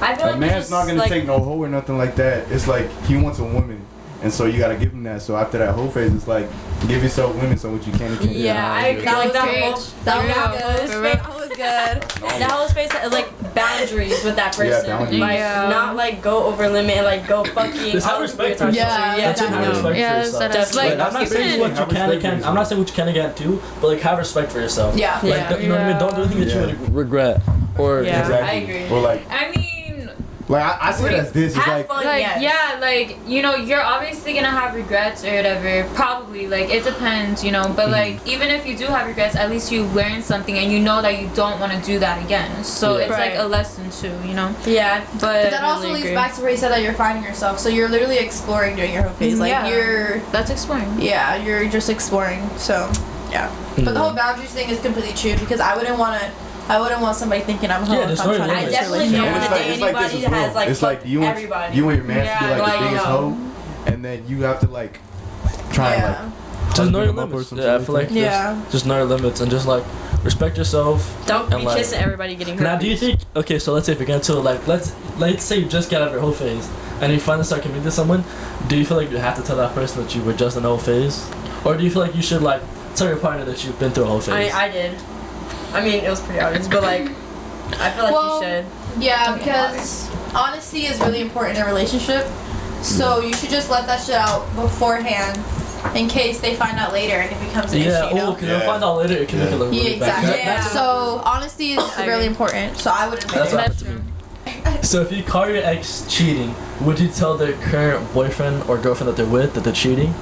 I feel like a they man's just, not gonna like, take no hoe or nothing like that. It's like he wants a woman, and so you gotta give him that. So after that whole phase, it's like give yourself limits on what you can and can't do. Yeah, I agree. That Like was that great. whole That was Yeah. good. For real. That was good. that whole space like boundaries with that Yeah, person. boundaries. Like Yeah. not like go over limit and like go fucking. Just have all respect over for your yourself. Yeah, yeah, That's it, have definitely. respect Yeah, for that's yourself. that is Like, like I'm not saying what you Have can and respect for can't. I'm not saying what you can and can't do, but like have respect for yourself. Yeah. Like, Yeah. you know what I mean? Don't do anything that you Yeah. would regret or Yeah. Exactly. I agree. Or like, I mean, I see it as this. It's Have like fun, like yes. yeah, like you're obviously gonna have regrets or whatever. Probably, like it depends, But like even if you do have regrets, at least you learn something and you know that you don't want to do that again. So Yeah. it's like Right. a lesson too, Yeah. But That also leads back to where you said that you're finding yourself. So you're literally exploring during your whole phase. Like Yeah. you're that's exploring. you're just exploring. So yeah. But the whole boundaries thing is completely true because I wouldn't want somebody thinking I'm a hoe Yeah, if there's I'm no trying to limits. I get definitely into a don't And want it's to like date it's like anybody this that as has well. like It's like you want everybody. you want your man to Yeah, be like like, the biggest no. hoe, and then you have to like try and like just know your husband him up or limits. something Yeah, I like feel like that. Yeah. just know your limits and just like respect yourself. Don't And, be like, kissing everybody getting hurt. Now, do you think? Okay, so let's say if you're into like let's say you just get out of your whole phase and you finally start committing to someone. Do you feel like you have to tell that person that you were just in a whole phase, or do you feel like you should like tell your partner that you've been through a whole phase? I did. I mean, it was pretty obvious, but like, I feel like Well, you should. Yeah, because honesty is really important in a relationship. So you should just let that shit out beforehand in case they find out later and it becomes an Yeah, issue, you know? because you'll find out later it can make it look Yeah, really bad. exactly. That's- So honesty is I really agree. important. So I would admit That's it. what happened to me. So if you call your ex cheating, would you tell their current boyfriend or girlfriend that they're with that they're cheating?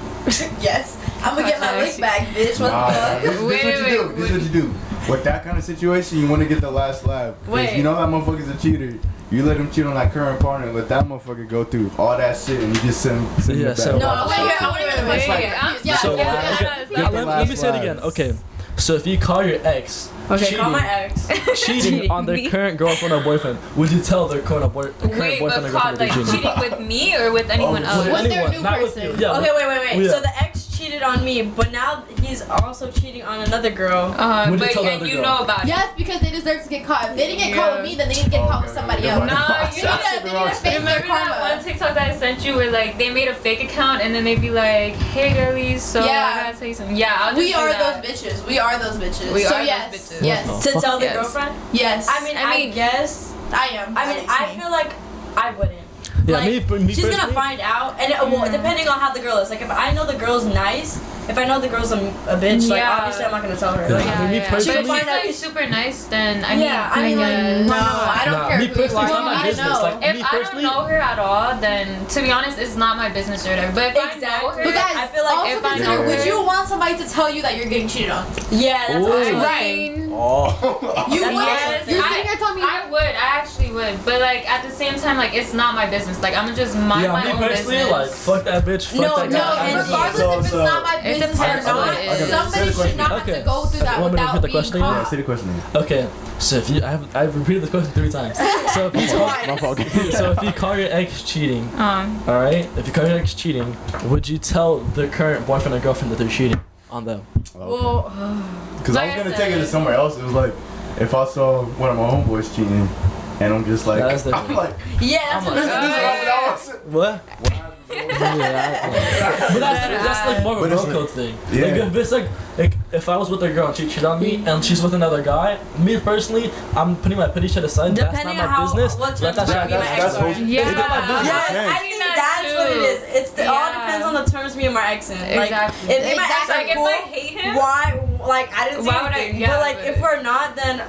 Yes. I'm gonna get my lick back, bitch. What Nah, the fuck? this is what you Wait, do. This is what you do. With that kind of situation, you want to get the last laugh. Because Wait. you know that motherfucker's a cheater. You let him cheat on that current partner, let that motherfucker go through all that shit, and you just send him Yeah, back. so- No, I want to hear the Wait, question. I'm Yeah, So, yeah, okay, yeah. now let me say it Last again. lives. Okay, so if you call your ex Okay, cheating, call my ex. cheating on their current girlfriend or boyfriend, would you tell their current Wait, boyfriend or but girlfriend that caught they're like cheating? cheating with me or with anyone Oh, else? With their Anyone, new not with person. you. Yeah, Okay, wait. Yeah. So the ex cheated on me, but now he's also cheating on another girl. Would you But tell the and other you girl? know about it. Yes, because they deserve to get caught. If they didn't get caught with me, then they need to get Oh, caught okay, with somebody okay. else. Nah, They you need know, to face their Remember that karma. one TikTok that I sent you where like they made a fake account and then they'd be like, "Hey girlies, so Yeah. I gotta tell you something." Yeah, I'll just We do are that. those bitches. We are those bitches. We so are those yes, bitches. yes, Oh. To tell the Yes. girlfriend? yes. I mean, I guess. I am. I mean, I feel like I wouldn't. Yeah, like, me she's gonna personally- find out, and well, depending on how the girl is. Like, if I know the girl's nice, if I know the girl's a bitch, like, Yeah. obviously I'm not gonna tell her. Yeah. Like, I mean, me But personally- if she's like super nice, then I mean, Yeah, I mean, like, No, I don't Nah, care me who you personally, it's are. not my I business. know. Like, if me I don't personally, know her at all, then to be honest, it's not my business or whatever. But if I know Exactly. her, But guys, I feel like also if I consider, know would her- you want somebody to tell you that you're getting cheated on? yeah, that's Ooh. what I'm I saying. mean, Oh. You That's would? yes, You're I- sitting here telling me. I would. I actually would. But like at the same time, like it's not my business. Like I'm gonna just mind yeah, my me own personally, business. like, fuck that bitch, fuck No, that No, guy. and regardless So- if it's so- not my It business depends or on what not, it is. somebody should not have to Okay. go through that Want me to repeat without the being question again? Yeah, caught. say the question again. Okay, so if you, I've repeated the question 3 times. So if you call, My fault. so if you call your ex cheating, all right, if you call your ex cheating, would you tell the current boyfriend or girlfriend that they're cheating on them? Well, Because I was like I gonna take it to said- somewhere else. It was like if I saw one of my homeboys cheating, and I'm just like, Yeah, that's different. I'm like, yeah, that's I'm what like, I'm this saying. is what What? But that's like more of a But it's bro like- code thing. Yeah. Like if it's like if I was with a girl and she cheated on me and she's with another guy, me personally, I'm putting my petty shit aside. That's not Depending my on how business. what Let terms that might shit be my happen. that's ex. bullshit. Yeah. It's not my business. Yes, Okay. I think that's what it is. It all Yeah. depends on the terms me and my ex in. Like, Exactly. if me and my ex Like are if cool, I hate him, why? Like, I didn't say Why would I- anything. yeah, but like, but- if we're not, then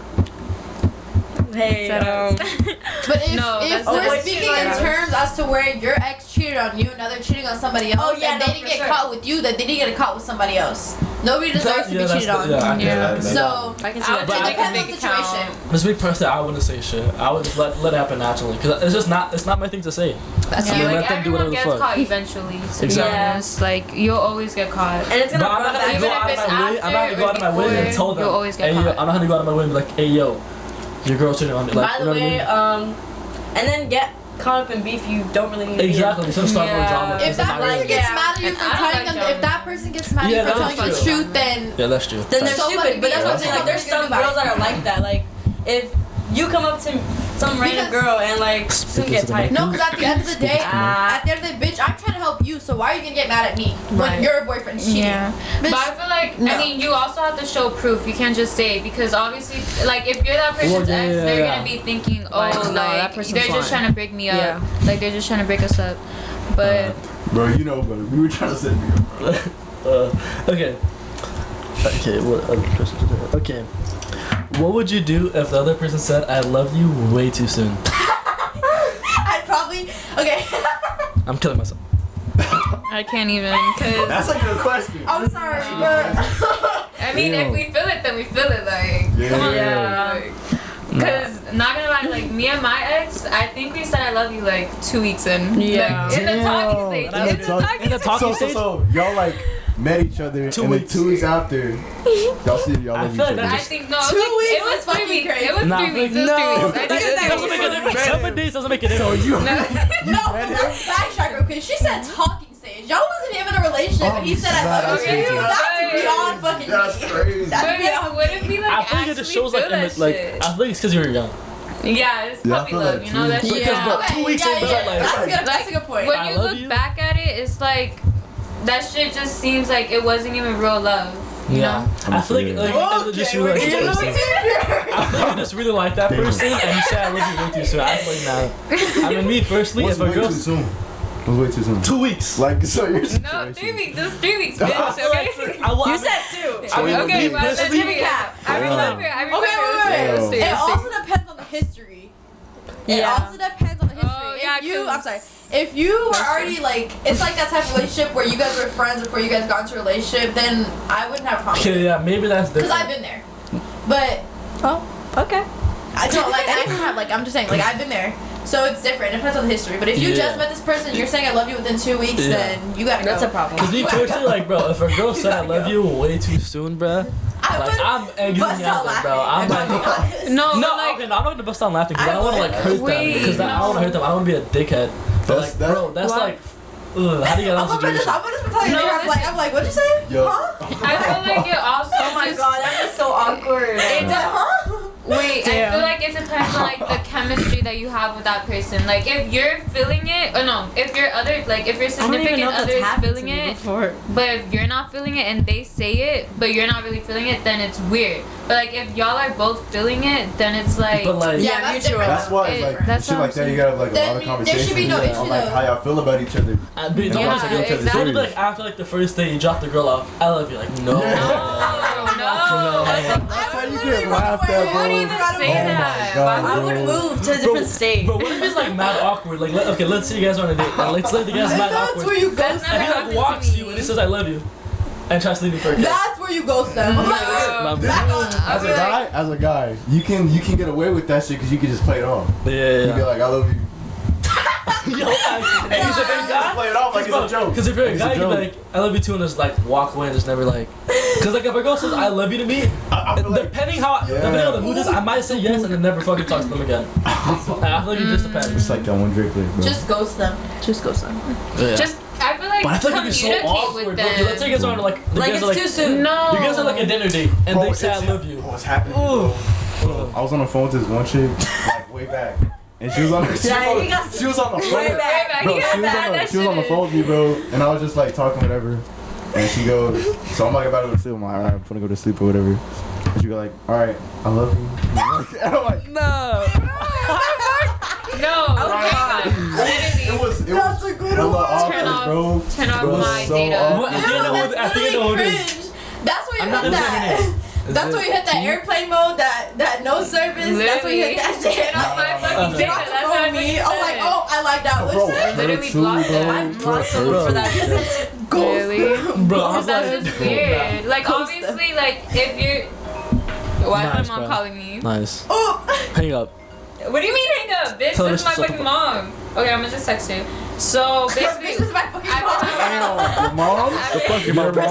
hey, But if, No, if that's we're not- speaking in terms as to where your ex cheated on you and now they're cheating on somebody else, Oh, yeah, and no, they didn't for get sure. caught with you, that they didn't get caught with somebody else. Nobody deserves to be that's cheated on. Yeah, I can Yeah. I can So I can see I that. would it take a depends on big the account. situation. Just me personally, I wouldn't say shit. I would just let it happen naturally because it's just not. It's not my thing to say. That's I mean, you. let Like them do everyone whatever the gets fuck. caught eventually. To be Exactly. honest, like you'll always get caught. And it's But gonna I'm not come gonna back. go Even out if of it's my way. I'm not gonna after go out of my way or and tell them. you'll always get Hey, yo, caught. I'm not gonna go out of my way and be like, hey yo, your girl's cheating on me. Like, By you the know way, what I mean? and then get caught up in beef you don't really need to be in. Exactly. So start more Yeah. drama. If It's that not person really- gets Yeah. mad at you And for I don't telling like them, drama. if that person gets mad at Yeah, you for that's telling you the true. truth, then Yeah, that's true. Then they're So stupid. fucking But that's what I'm be- saying. Like, there's some Goodbye. girls that are like that. Like, if you come up to some random Because- girl and like she's gonna get tight. no, because at the end of the day, Ah. at the end of the day, bitch, I'm trying to help you. So why are you gonna get mad at me when Right. your boyfriend's cheating? Yeah. Bitch, But I feel like no. I mean you also have to show proof. You can't just say because obviously like if you're that person's yeah, ex, yeah, they're yeah. gonna be thinking, oh Like, no, like that person's they're just lying. trying to break me up. Yeah. Like they're just trying to break us up. But Bro, you know, but we were trying to set me up. Okay. Okay. What other questions? do I have? Okay. What would you do if the other person said "I love you" way too soon? I'd probably okay. I'm killing myself. I can't even because That's a good question. I'm sorry, but I mean Damn. if we feel it then we feel it like Yeah. come on Yeah. Because not gonna lie, like me and my ex, I think we said I love you like 2 weeks in. Yeah. Like, in the talking stage. Damn. In the talking In the stage. talking So stage. y'all like met each other, 2 and weeks. then 2 weeks after, y'all see y'all I love each feel like other. that's I just- think no, 2 it weeks was is 3 fucking weeks. crazy. It was Nah, 3 weeks. It was no. 3 weeks. I That think it was doesn't make a difference. 7 days doesn't make a difference. You no, met him? let's backtrack real quick. She said talking stage. Y'all wasn't even in a relationship, and he said I love That's you. crazy. That's beyond fucking That's me. crazy. That's But beyond like, what if we like I think actually it just shows feel like, that like shit? I think it's because you were young. Yeah, it's Yeah, I puppy feel love. like You know that too. shit. Because, bro, Okay, 2 weeks yeah, in, but yeah, like, that's a good point. When I you love look you. back at it, it's like that shit just seems like it wasn't even real love. You know? I feel like, Okay, just you like You're this a little person. too pure. I feel like you just really like that Damn. person, and you say I love you way too soon. I feel like nah. I mean, me personally, What's if a way girl too soon? What's way too soon? 2 weeks. Like, so your No, situation. 3 weeks. It's 3 weeks, I bitch. feel like Okay. You said 2. I mean, Okay, me well, let's personally, recap. I remember. I remember. Okay, it was wait, three, it was wait. three, It it was three. also depends on the history. It Yeah. also depends on the history. Oh, yeah, if you, 'cause- I'm sorry. If you were already like, it's like that type of relationship where you guys were friends before you guys got into a relationship, then I wouldn't have a problem. Okay, yeah, maybe that's Because different. I've been there. But Okay. I don't like, I don't have, like, I'm just saying, like, I've been there. So it's different. It depends on the history. But if you Yeah. just met this person, you're saying I love you within 2 weeks, Yeah. then you gotta go. That's a problem. Cause me personally, like, bro, if a girl said I love you way too soon, bruh, I like, would I'm egging bust you out out there, laughing. bro. I'm I'm being like, honest. No, no, but like, okay, no, I'm not gonna bust out laughing because I I don't want to would. like hurt them. Wait, Because I don't want to hurt them. I don't want to be a dickhead. But That's- like, that- bro, that's What? like, ugh, how do you get out I'm of gonna the just, situation? I'm gonna just tell you No, later. listen. I'm like, what'd you say? Yo. Huh? I feel like it also. Oh my just, god, that is so awkward. It does, Huh? wait, I Damn. feel like it depends on like the chemistry that you have with that person. Like if you're feeling it, or no, if your other like if your significant other is feeling it, but if you're not feeling it and they say it, but you're not really feeling it, then it's weird. But like if y'all are both feeling it, then it's like, But like, Yeah, that's mutual. different. That's why it's like That's shit what like I'm that. You gotta have like a There lot of be- there conversations should be no issue, on like though. how y'all feel about each other. I'd be And Yeah, once I get into the exactly. It'd be serious. like after like the first day you drop the girl off, I love you. Like no. no. That's how you get laughed at, bro. Who would even say Oh my that? God, Why I would- would move to a different state. Bro, what if it's like mad awkward? Like, okay, let's say you guys are on a date. Like, let's say the guy's mad That's awkward. where you That's ghost never And he them. happened like to walks me. you and he says I love you, and tries to leave you for a kiss. That's where you ghost them. I'm like, No. back on. As a guy, you can get away with that shit because you can just play it off. Yeah, You be like, I love you. Yo, and he's a big guy. Play it off like it's a joke. Because if you're a It's guy, you can be joke. like, I love you too, and just like walk away and just never like. Because like if a girl says I love you to me, I feel like depending on the mood is, I might say yes and then never fucking talk to them again. I feel like it just depends. it's like that one Drake lyric, bro. Just ghost them. Just ghost them. Just I feel like But I feel like it'd be so communicate awkward. with Bro. Let's say them. you guys are on like, the Like guys it's are, too soon. No. You guys are like a dinner date and Bro, they say I it's- love you. What's happening? Bro, I was on the phone with this one chick like way back, and she was on the she was on the phone. Way back. Bro, He got that. That she was on the shit phone with me, bro, and I was just like talking whatever, and she goes, so I'm like about to go to sleep. I'm like, alright, I'm gonna go to sleep or whatever. And she go like, alright, I love you. And I'm like, No. it was That's a good hella one. awkward, Turn off- bro. turn off It was my so data. awkward. What? I think I know who- I think I know who it is. cringe. That's where you I'm not hit gonna say her that. name. That's where you hit that airplane mode, that no service. That's where you hit that shit. Turn off my fucking Get data. off the That's phone what I me. fucking I'm like, said. oh, I like that. Bro, What's that? literally her too, blocked bro. them. I blocked Her someone for too. that reason. Really? Bro, I'm Because that's like, just weird. Like Ghost obviously, like if you're. Why is Nice, my mom bro. calling me? nice. Oh, Hang up. What do you mean hang up, bitch? Tell her This is my to shut the fucking mom. Okay, I'm gonna just text her. So this basically, is my fucking I- mom. Your mom? The fuck, your mom? my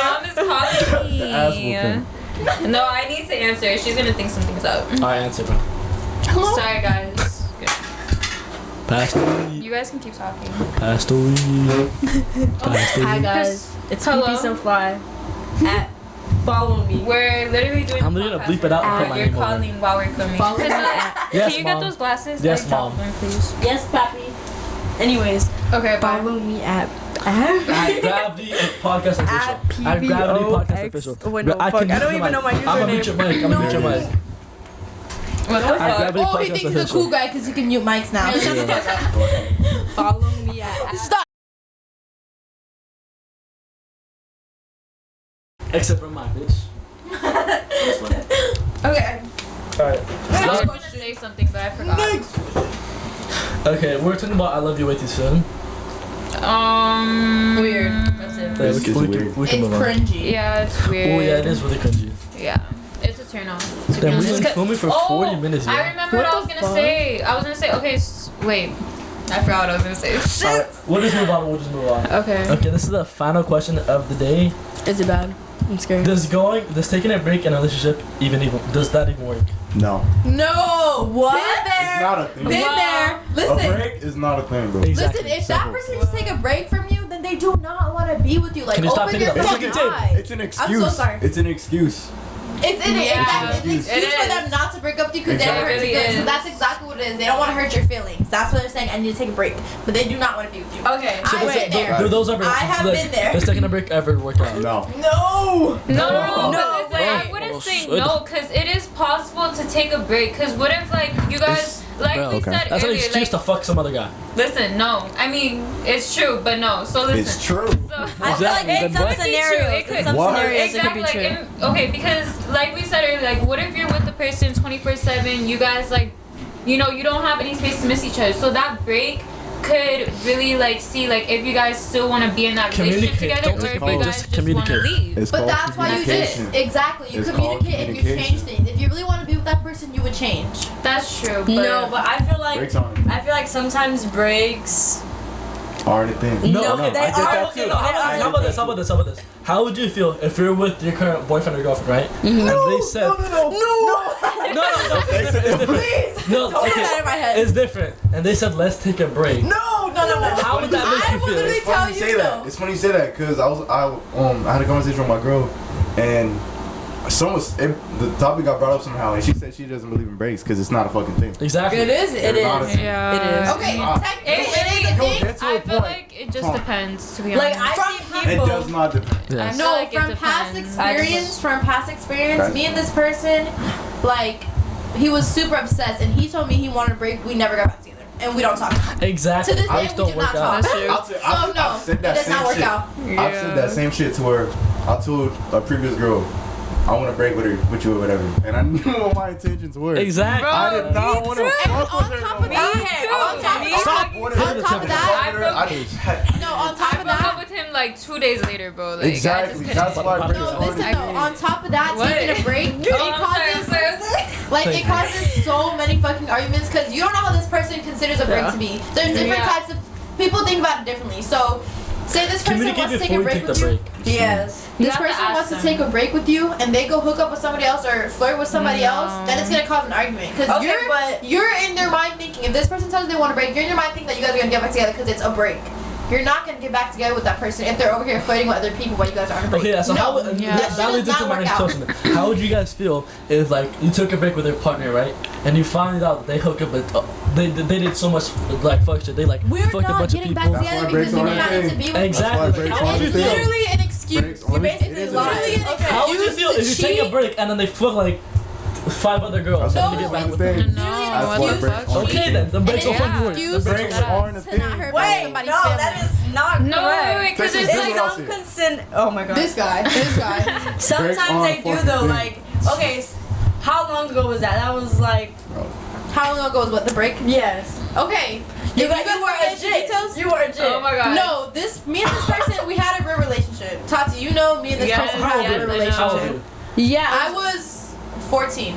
mom is calling ass me. No, I need to answer. She's gonna think something's up. Alright, answer, bro. Sorry, guys. Pass the weed. You guys can keep talking. Pass the weed. Pass the Hi weed. guys, it's Hello. Peace and Fly. At follow me. We're literally doing. I'm a literally gonna podcast bleep it out and right put now. my You're name over. calling while we're filming. Follow me Crystal, at- Yes, can you Mom. get those glasses? Yes, Like, drop Mom. them, please. Yes, Pappy. Anyways, Okay, bye. follow me at At Gravity Podcast Official. At Gravity Podcast Official. Wait, no, fuck, I don't even know my I'm gonna mute username. your mic. I'm gonna mute your mic. What the At fuck? Gravity Oh, he Podcast thinks he's a Official. cool guy because he can mute mics now. Follow me at Stop. Except for mine, bitch. Okay. Alright. I was going to say something, but I forgot. Okay, we're talking about I love you way too soon. Weird. That's it. Yeah, This we is can weird. move on. cringy. Yeah, it's weird. Oh yeah, it is really cringy. Yeah, it's a turn off. To be Damn, we've honest. been filming for 40 minutes. I Yo. remember what I was gonna say. I was gonna say. Okay, wait. I forgot what I was gonna say. Alright, we'll just move on. We'll just move on. Okay. Okay, this is the final question of the day. Is it bad? I'm scared. Does taking a break in a relationship even does that even work? No. No. What? Been It's there. not a thing. Been there. A Listen. break is not a thing, bro. Exactly. Listen, if that Simple. person just take a break from you, then they do not want to be with you. Like, Can you stop open hitting your up? fucking It's like a eyes. It's an excuse. I'm so sorry. It's an excuse. It's an Yeah, exactly an it excuse for is. them not to break up with you because Exactly. they hurt It you. really So is. that's exactly what it is. They don't want to hurt your feelings. That's what they're saying. I need to take a break, but they do not want to be with you. Okay. I've been there. Do those ever? I have like, been there. Does taking a break ever work out? No. No. No, No, listen, I bro. wouldn't say Oh, no, because it is possible to take a break. Because what if, like, you guys, like Bro, we okay. said That's an earlier, excuse like, to fuck some other guy. listen, no. I mean, it's true, but no. So listen. It's true. So, I feel like Exactly, in then some what? It could be true. scenarios, It could- in some What? scenarios, it Exactly, could be like true. okay, because like we said earlier, like what if you're with the person 24/7, you guys like, you know, you don't have any space to miss each other, so that break could really like see like if you guys still want to be in that relationship Communicate. together Don't or take if a you break, guys just just want to communicate. leave. It's But called that's why you did communication. it. Exactly. You It's communicate called and you change communication. things. If you really want to be with that person, you would change. That's true. But No, but I feel like Breaks on. I feel like sometimes breaks. Aren't a thing. No, I they get are- that Okay, too. no, how about this? How about this? How about this? How would you feel if you're with your current boyfriend or girlfriend, right? And they said, no, it's different. Please. No, Don't put okay, that in my head. it's different. And they said, let's take a break. No. How would that make I you will feel? literally It's funny tell you say you that. no. It's funny you say that because I had a conversation with my girl and the topic got brought up somehow, and she said she doesn't believe in breaks because it's not a fucking thing. Exactly. It is. It It's not a is. thing. Yeah. It is. Okay, technically, It- it is a Yo, thing. get to a I feel point. like it just Come on. depends, to be honest. Like I see It people. does not depend. I Yes. feel No, like it from past depends. experience, Okay. me and this person, like, he was super obsessed, and he told me he wanted a break. We never got back together, and we don't talk. Exactly. To this day, Breaks we don't do work not out. talk. That's true. So no, I've said it that does same not work shit. out. I've said that same shit to where I told a previous girl I want to break with you or whatever, and I knew what my intentions were. Exactly. Bro, I did not want to And fuck on with her. top no of more. that, Me on too. top Me of too. that, on top of that, I just no, on I top of broke up that. with him like 2 days later, bro. Like, exactly. I just That's couldn't. why breaks No, are listen hard. though. On top of that, What? taking a break, Oh, it I'm sorry, causes I'm sorry. like it causes so many fucking arguments because you don't know how this person considers a break to be. There's different Yeah. types of people think about it differently. So, say this person Communicate wants to take before a you break take the with you. break. Yes. You This have to person ask wants to them. take a break with you, and they go hook up with somebody else or flirt with somebody else. Then it's gonna cause an argument because Okay, but- you're in their mind thinking if this person tells you they want a break, you're in your mind thinking that you guys are gonna get back together because it's a break. You're not gonna get back together with that person if they're over here flirting with other people while you guys are on a break. Okay, yeah, so how No, Yeah. that that shit leads does into not my work next out. question. How would you guys feel if like you took a break with your partner, right, and you find out that they hook up with they did so much like fuck shit, they like We're fucked a not bunch of getting people. back That's why together breaks because we aren't did a not need to thing. be with Exactly. breaks How would aren't you a It's thing. feel? literally an excuse. Breaks You're aren't- basically it is a literally an thing. How would you excuse feel to if you take a cheat. break and then they fuck like 5 other girls That's and why you get back breaks with aren't a them? thing. No, That's what why the breaks fuck? aren't a Okay thing. then, the breaks And will it's fucking an work. excuse The Breaks breaks to aren't a not thing. hurt Wait, somebody's no, family. that is not No, correct. wait, because This it's is like what I'll say. Consent. Oh my god. This guy. Sometimes aren't they do fucking though. thing. Like, okay, how long ago was that? That was like, How long ago was what the break? yes. Okay. You If got guys you were wanna a get into jit. details? You were a jit. oh my god. No, me and this person, we had a real relationship. Tati, you know me and this Yes, person How had old a are real you? How old are relationship. you? Yeah. I was 14.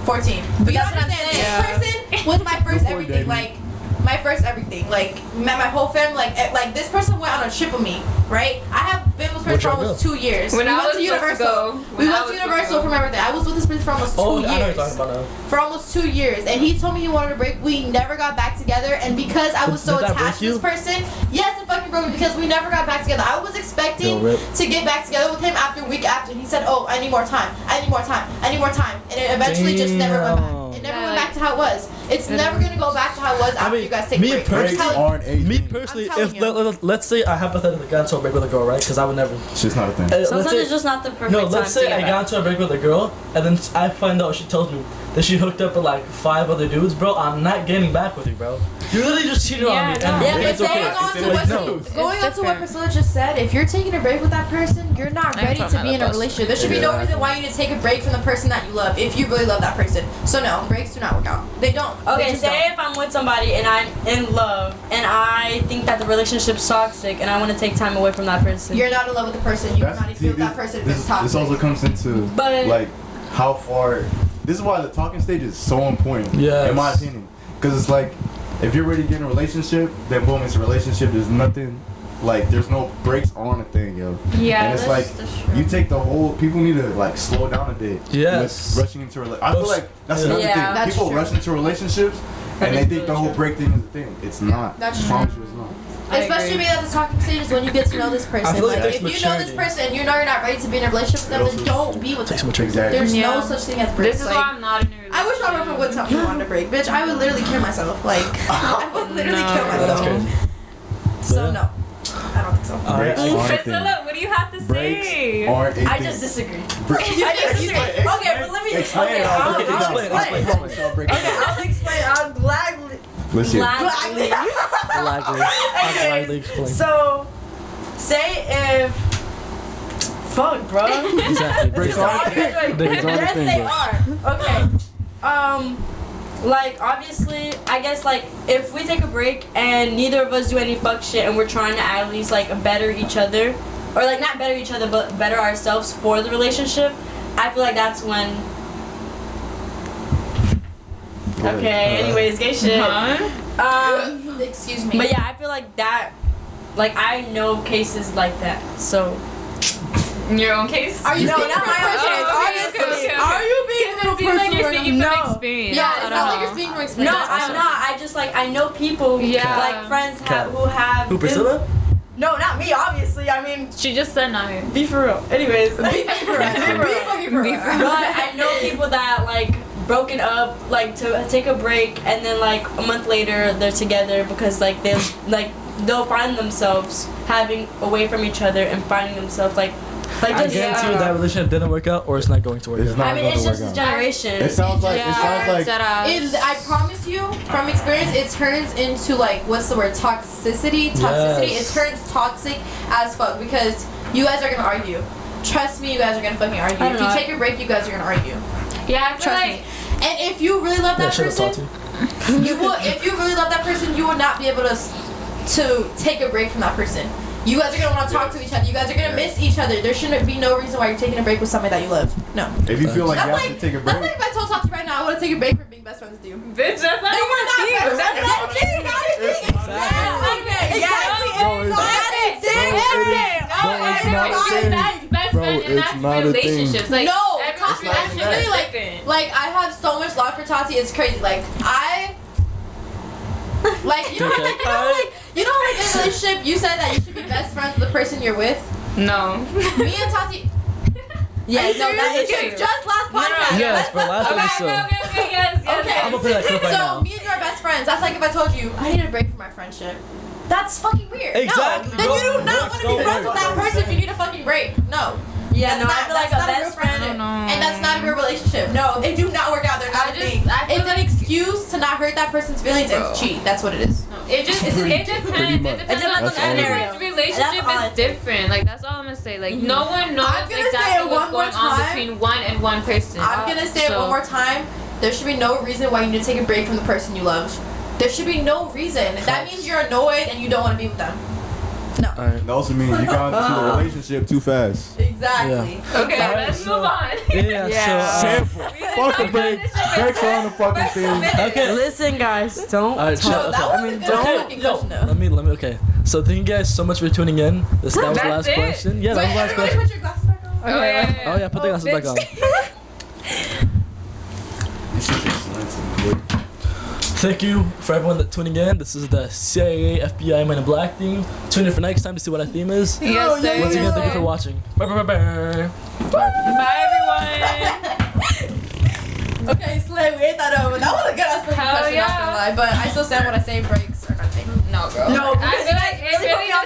14. But you that's what I'm understand, saying. this person was my first Before everything. dating. Like, my first everything. Like, met my whole family. Like this person went on a trip with me, right? I have been with this person for Where'd y'all almost 2 years. When we I went was to supposed to Universal. go. We When I went to was supposed to Universal go. for my birthday. I was with this person for almost 2 Oh, I know what you're years. talking about now. For almost 2 years, and he told me he wanted a break. We never got back together, and because I was so Did that attached to break this person, yes, it fucking broke me because we never got back together. I was expecting Yo, rip. to get back together with him after a week after. And he said, "Oh, I need more time. I need more time. I need more time," and it eventually just never went back. It never Yeah, went like- back to how it was. It's never gonna go back to how it was after you guys take me a break. personally- I'm Breaks telling you. aren't a Me thing. personally, I'm if telling let's say I hypothetically got into a break with a girl, right? Because I would never. It's just not a thing. Let's Sometimes say- it's just not the perfect No, time let's to say get I back. got into a break with a girl, and then I find out she tells me that she hooked up with like 5 other dudes, bro. I'm not getting back with you, bro. You literally just cheated on Yeah, me, no. and Yeah, it's but okay. going on to Like, what no. going on to what different. Priscilla just said, if you're taking a break with that person, you're not I'm ready talking to about be in a us. relationship. There should be no Yeah. reason why you need to take a break from the person that you love if you really love that person. So no, breaks do not work out. They don't. They Okay, just say don't. if I'm with somebody and I'm in love and I think that the relationship's toxic and I want to take time away from that person. You're not in love with the person. You cannot even be with that person if it's toxic. This also comes into But- like how far. This is why the talking stage is so important. Yes. In my opinion, because it's like if you're ready to get in a relationship, then boom, it's a relationship. There's nothing. Like there's no breaks on a thing, yo. Yeah, and it's that's- like that's true. you take the whole. People need to like slow down a bit. Yes. With rushing into a I feel like that's Yeah. another Yeah, thing. that's People true. rush into relationships That and they is think the really whole true. break thing is a thing. It's not. That's I promise you, it's not. I Especially agree. being at the talking stage is when you get to know this person. I feel like Like, it if takes you know this maturity. person and you know you're not ready to be in a relationship with them, It then also don't be with Takes them. maturity. Exactly. There's no Yeah. such thing as breaks. This is Like, why I'm not in a relationship. I wish I remember one time you wanted to break, bitch. I would literally kill myself. Like I would literally kill That's myself. crazy. So Yeah. no, I don't think so. Breaks Alright. aren't a thing. Priscilla, what do you have to Breaks say? aren't a I thing. just disagree. Break- I just disagree. Explain- Okay, but let me explain okay, it. I'll break it down. explain, I explain. promise you I'll break it Okay, down. I'll explain. I'll gladly. Let's hear. Gladly. Gladly. I'll gladly explain. So, say if. Fuck, bro. Exactly. Breaks Breaks aren't- aren't a thing. Breaks aren't a Yes, thing, they bro. are. Okay. Like obviously, I guess like if we take a break and neither of us do any fuck shit and we're trying to at least like better each other, or like not better each other but better ourselves for the relationship, I feel like that's when. Okay. Anyways, gay shit. Huh? Excuse me. But yeah, I feel like that. Like I know cases like that. So. In your own case? Are you No, speaking not from my own experience? case. Are Okay, you- okay, okay. Are you being a It little seems like you're personal? speaking No. from experience. Yeah, I it's don't not like know. you're speaking from No, experience. I'm not. I just like I know people Yeah. like friends Cat. who have Who, Priscilla? No, not me, obviously. I mean, She just said not her. be for real. Anyways. Be for real. But I know people that like broken up like to take a break and then like a month later they're together because like they'll find themselves having away from each other and finding themselves like I just guarantee you that relationship didn't work out or it's not going to work It's out. not I mean gonna it's just work this out. generation. It sounds like I promise you, from experience, it turns into like what's the word? Toxicity. Yes. It turns toxic as fuck because you guys are gonna argue. Trust me, you guys are gonna fucking argue. I If don't you know. take a break, you guys are gonna argue. Yeah, I feel Trust like me. And if you really love Yeah, that should have talked to person, you. you will. If you really love that person, you will not be able to take a break from that person. You guys are gonna want to talk to each other. You guys are gonna miss each other. There shouldn't be no reason why you're taking a break with somebody that you love. No. If you feel like That's you have like, to take a that's break, like if I told Tati right now I want to take a break from being best friends with you. bitch, that's not No, even we're not a thing. best That's friends. not a thing. That's best Bro, friend and it's that's not a thing. relationships. Like No, every Tati, relationship actually, is like, different. I have so much love for Tati. It's crazy. Like you know, in a relationship, you said that you should be best friends with the person you're with. No. Me and Tati. Yeah, no, that is Okay. just last podcast. Yes, for last Okay, episode. okay, yes. Okay. I'm gonna play that clip right So now. me and you are best friends. That's like if I told you I need a break from our friendship. That's fucking weird. Exactly. No. Then you do not want to be Don't friends work. with that person if you need a fucking break. No. Yeah, no, I That's feel like a not real best friend. friendship. No. And that's not a real relationship. No, they do not work out. They're not a thing. I feel It's an excuse to not hurt that person's feelings and Bro. cheat. That's what it is. It just it depends. It much. depends It on depends the on the scenario. everyone's relationship That's all I is different. Like that's all I'm gonna say. Like no one knows I'm gonna say exactly it what's one more going on time. between one and one person. I'm gonna say it So- one more time. There should be no reason why you need to take a break from the person you love. There should be no reason. That means you're annoyed and you don't want to be with them. No. Alright. it also means you got into a relationship too fast. Exactly. Okay, Alright, let's so- move on. Yeah, so Fuck the break. Breaks are on the fucking thing. okay. Listen, guys, don't. Alright, chill. No, that Okay. was a good Okay, fucking yo, question though. let me. Okay. So thank you guys so much for tuning in. That was the That's last it? question. Yeah, that was Wait, the last everybody question. put your glasses back on. Oh yeah. Oh yeah, put the glasses back on. This shit's excellent. Thank you for everyone that tuning in. This is the CIA FBI Men in Black theme. Tune in for next time to see what our theme is. Yes, sir. Once again, thank you for watching. Bye bye bye bye. Bye everyone. Okay, Slay, we ate that over. That was a good ass fucking Hell question, not yeah. gonna lie. But I still stand when I say breaks are nothing. No, bro. No, I feel like it really just